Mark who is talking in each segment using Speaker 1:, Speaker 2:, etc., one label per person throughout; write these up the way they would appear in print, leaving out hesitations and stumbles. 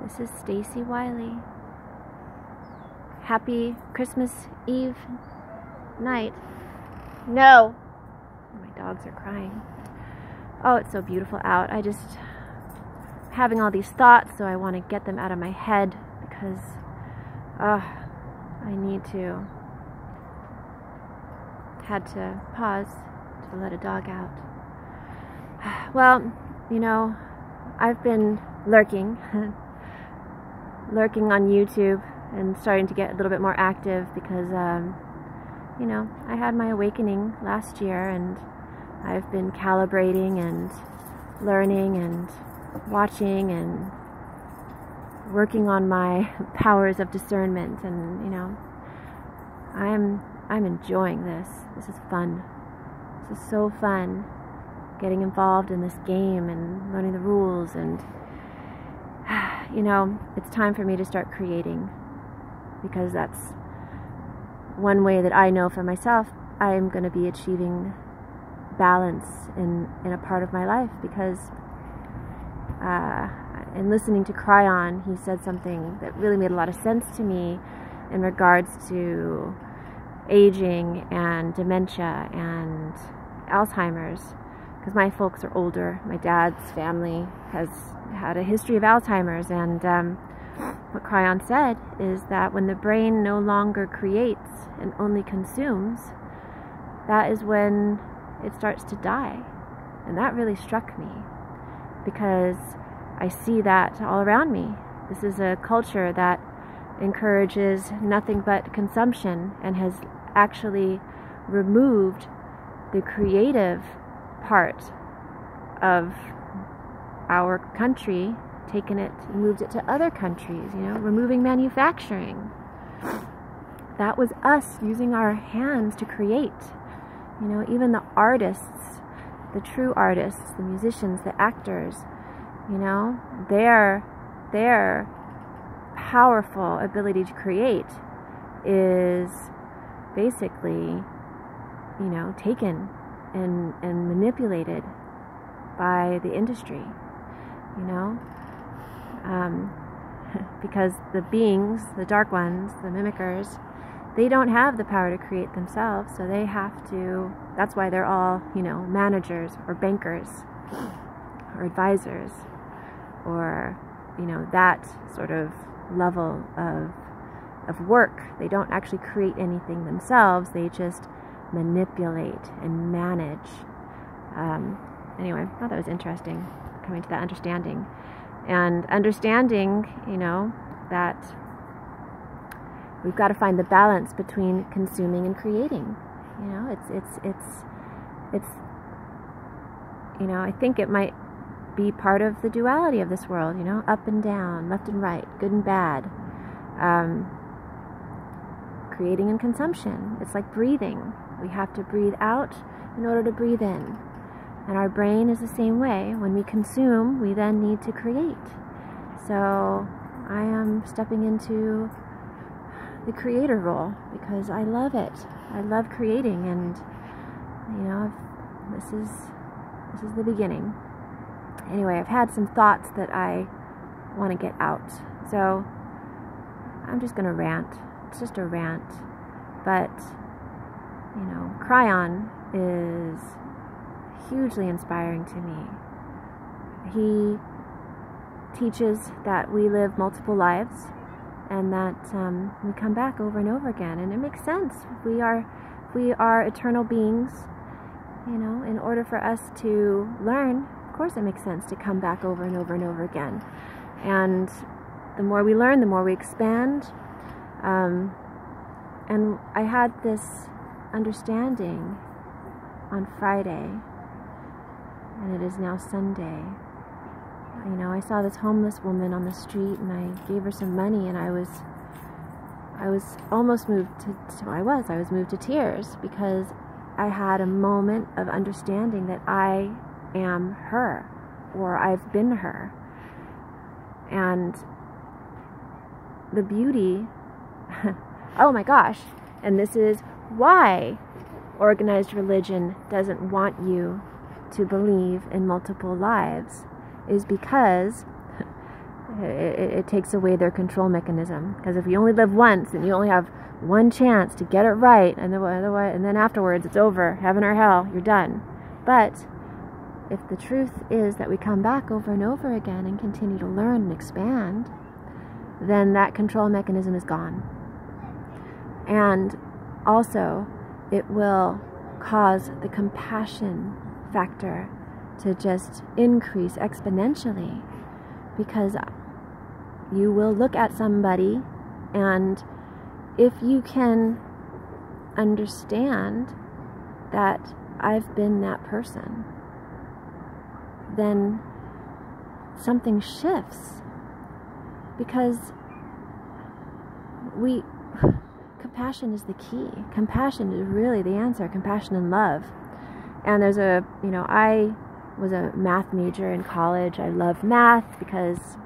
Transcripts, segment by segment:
Speaker 1: This is Stacy Wiley. Happy Christmas Eve night. No! My dogs are crying. Oh, it's so beautiful out. I just having all these thoughts, so I want to get them out of my head because I need to. Had to pause to let a dog out. Well, you know, I've been lurking on YouTube and starting to get a little bit more active because, you know, I had my awakening last year and I've been calibrating and learning and watching and working on my powers of discernment, and, you know, I'm enjoying this. This is fun. This is so fun, getting involved in this game and learning the rules, and you know, it's time for me to start creating, because that's one way that I know for myself I am going to be achieving balance in a part of my life, because in listening to Cryon, he said something that really made a lot of sense to me in regards to aging and dementia and Alzheimer's, because my folks are older. My dad's family has had a history of Alzheimer's, and what Cryon said is that when the brain no longer creates and only consumes, that is when it starts to die. And that really struck me, because I see that all around me. This is a culture that encourages nothing but consumption and has actually removed the creative part of our country, taken it, moved it to other countries, you know, removing manufacturing. That was us using our hands to create. You know, even the artists, the true artists, the musicians, the actors, you know, their powerful ability to create is basically, you know, taken and manipulated by the industry, you know, because the beings, the dark ones, the mimickers, they don't have the power to create themselves, so they have to, that's why they're all, you know, managers or bankers or advisors, or, you know, that sort of level of work. They don't actually create anything themselves, they just manipulate and manage. Anyway, I thought that was interesting, coming to that understanding. And understanding, you know, that we've got to find the balance between consuming and creating. You know, it's you know, I think it might be part of the duality of this world, you know, up and down, left and right, good and bad, creating and consumption. It's like breathing. We have to breathe out in order to breathe in. And our brain is the same way. When we consume, we then need to create. So I am stepping into the creator role because I love it. I love creating, and, you know, this is the beginning. Anyway, I've had some thoughts that I want to get out. So I'm just going to rant. It's just a rant. But, you know, Cryon is hugely inspiring to me. He teaches that we live multiple lives, and that we come back over and over again. And it makes sense. We are eternal beings. You know, in order for us to learn, of course it makes sense to come back over and over and over again. And the more we learn, the more we expand. And I had this understanding on Friday, and it is now Sunday. You know, I saw this homeless woman on the street, and I gave her some money, and I was almost moved I was moved to tears, because I had a moment of understanding that I am her, or I've been her. And the beauty, oh my gosh, and this is why organized religion doesn't want you to believe in multiple lives, is because It takes away their control mechanism. Because if you only live once and you only have one chance to get it right, and then afterwards it's over, heaven or hell, you're done. But if the truth is that we come back over and over again and continue to learn and expand, then that control mechanism is gone. And also, it will cause the compassion factor to just increase exponentially, because you will look at somebody, and if you can understand that I've been that person, then something shifts, because compassion is the key. Compassion is really the answer. Compassion and love. And I was a math major in college. I love math because,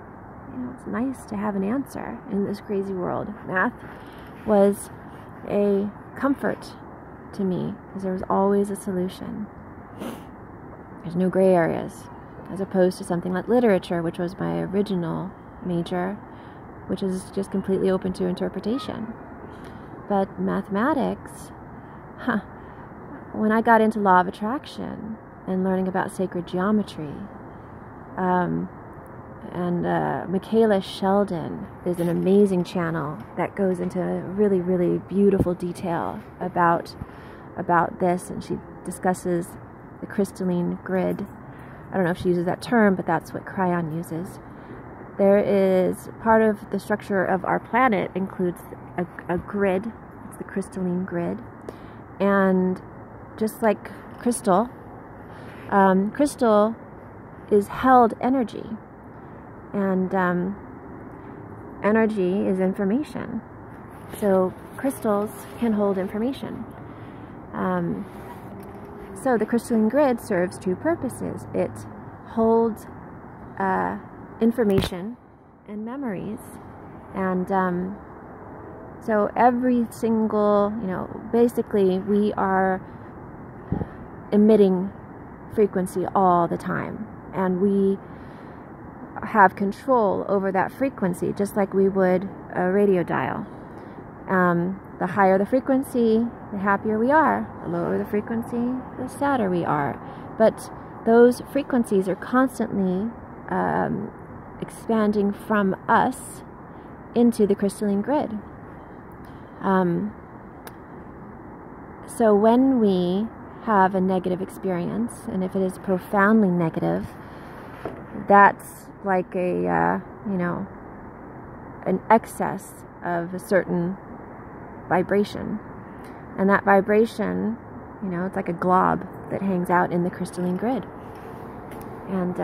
Speaker 1: it's nice to have an answer in this crazy world. Math was a comfort to me because there was always a solution. There's no gray areas, as opposed to something like literature, which was my original major, which is just completely open to interpretation. But mathematics, when I got into law of attraction and learning about sacred geometry, and Michaela Sheldon is an amazing channel that goes into really, really beautiful detail about this, and she discusses the crystalline grid. I don't know if she uses that term, but that's what Cryon uses. There is part of the structure of our planet includes a grid. It's the crystalline grid. And just like crystal, crystal is held energy. And energy is information. So crystals can hold information. So the crystalline grid serves two purposes. It holds information and memories. And so every single, basically we are emitting frequency all the time. And we have control over that frequency, just like we would a radio dial. The higher the frequency, the happier we are. The lower the frequency, the sadder we are. But those frequencies are constantly expanding from us into the crystalline grid. So when we have a negative experience, and if it is profoundly negative, that's like an excess of a certain vibration. And that vibration, it's like a glob that hangs out in the crystalline grid. And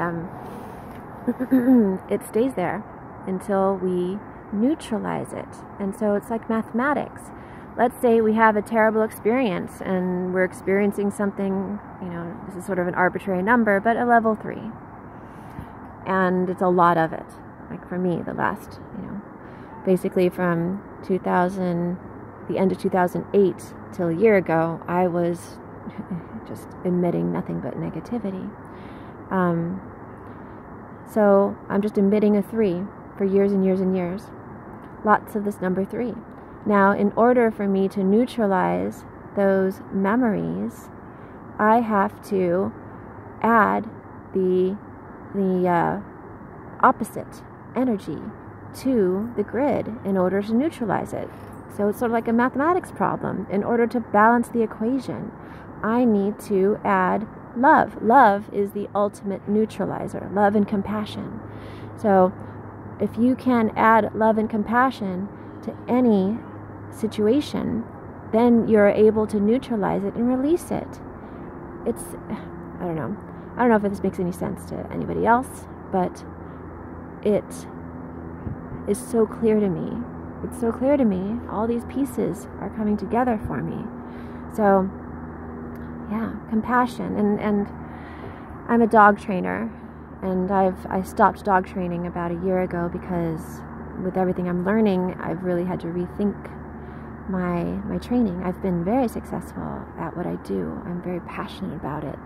Speaker 1: it stays there until we neutralize it. And so it's like mathematics. Let's say we have a terrible experience and we're experiencing something, this is sort of an arbitrary number, but a level 3. And it's a lot of it. Like for me, the last, basically from the end of 2008 till a year ago, I was just emitting nothing but negativity. So I'm just emitting a 3 for years and years and years. Lots of this number 3. Now, in order for me to neutralize those memories, I have to add the opposite energy to the grid in order to neutralize it. So it's sort of like a mathematics problem. In order to balance the equation, I need to add love. Love is the ultimate neutralizer, love and compassion. So if you can add love and compassion to any situation, then you're able to neutralize it and release it. I don't know if this makes any sense to anybody else, but it is so clear to me. It's so clear to me. All these pieces are coming together for me. So, yeah, compassion. And I'm a dog trainer, and I stopped dog training about a year ago because with everything I'm learning, I've really had to rethink my training. I've been very successful at what I do. I'm very passionate about it.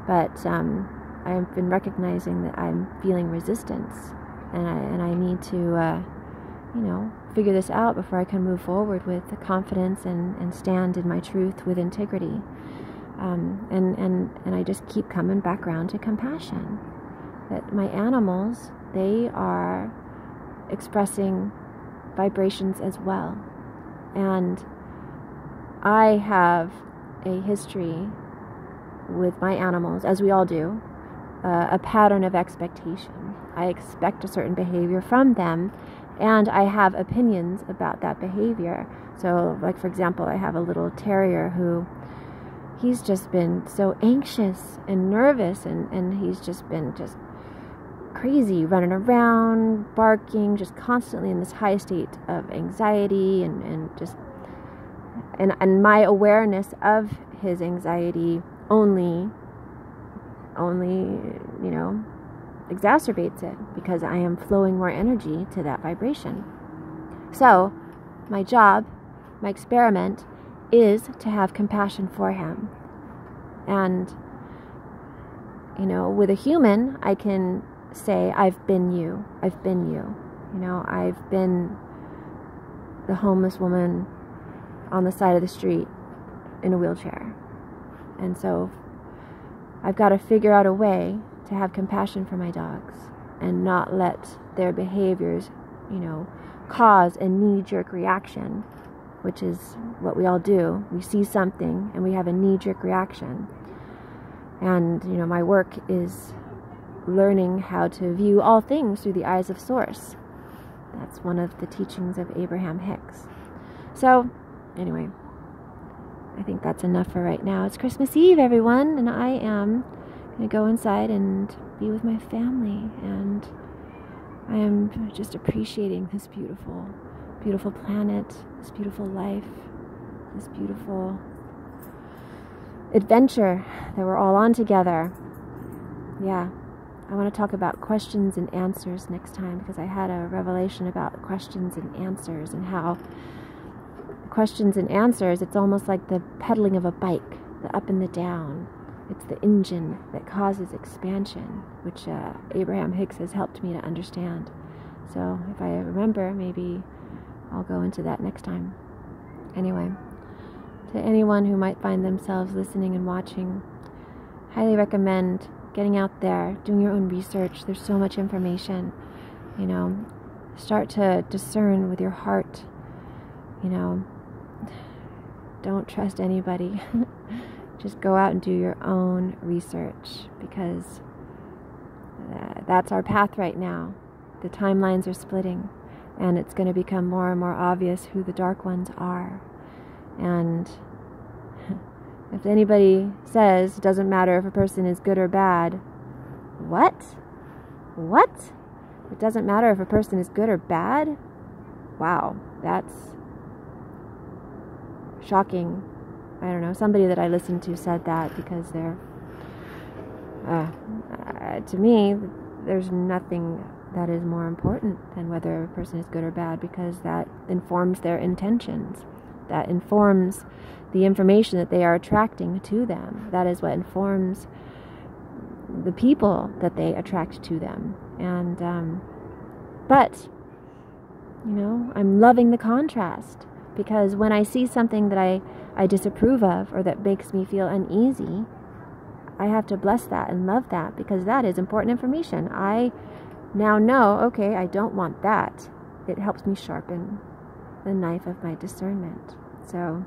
Speaker 1: But I've been recognizing that I'm feeling resistance and I need to, figure this out before I can move forward with confidence and stand in my truth with integrity. And I just keep coming back around to compassion. That my animals, they are expressing vibrations as well. And I have a history with my animals, as we all do, a pattern of expectation. I expect a certain behavior from them, and I have opinions about that behavior. So, like, for example, I have a little terrier who, he's just been so anxious and nervous, and he's just been just crazy, running around, barking, just constantly in this high state of anxiety, and my awareness of his anxiety only exacerbates it, because I am flowing more energy to that vibration. So my job, my experiment, is to have compassion for him. And with a human, I can say, I've been you. I've been the homeless woman on the side of the street in a wheelchair. And so I've got to figure out a way to have compassion for my dogs and not let their behaviors, cause a knee-jerk reaction, which is what we all do. We see something and we have a knee-jerk reaction. And, my work is learning how to view all things through the eyes of Source. That's one of the teachings of Abraham Hicks. So, anyway, I think that's enough for right now. It's Christmas Eve, everyone, and I am going to go inside and be with my family, and I am just appreciating this beautiful, beautiful planet, this beautiful life, this beautiful adventure that we're all on together. Yeah, I want to talk about questions and answers next time, because I had a revelation about questions and answers, and how questions and answers, it's almost like the pedaling of a bike, the up and the down. It's the engine that causes expansion, which Abraham Hicks has helped me to understand. So if I remember, maybe I'll go into that next time. Anyway, to anyone who might find themselves listening and watching, highly recommend getting out there, doing your own research. There's so much information. Start to discern with your heart. Don't trust anybody. Just go out and do your own research, because that's our path right now. The timelines are splitting, and it's going to become more and more obvious who the dark ones are. And if anybody says it doesn't matter if a person is good or bad, what? It doesn't matter if a person is good or bad? Wow, that's shocking. I don't know, somebody that I listened to said that, because they're, to me, there's nothing that is more important than whether a person is good or bad, because that informs their intentions. That informs the information that they are attracting to them. That is what informs the people that they attract to them. And, but, I'm loving the contrast, because when I see something that I disapprove of, or that makes me feel uneasy, I have to bless that and love that, because that is important information. I now know, okay, I don't want that. It helps me sharpen the knife of my discernment. So,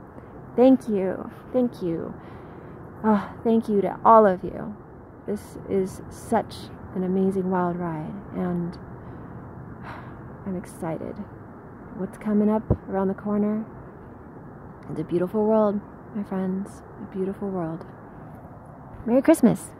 Speaker 1: thank you. Thank you. Oh, thank you to all of you. This is such an amazing wild ride, and I'm excited. What's coming up around the corner? It's a beautiful world, my friends. A beautiful world. Merry Christmas.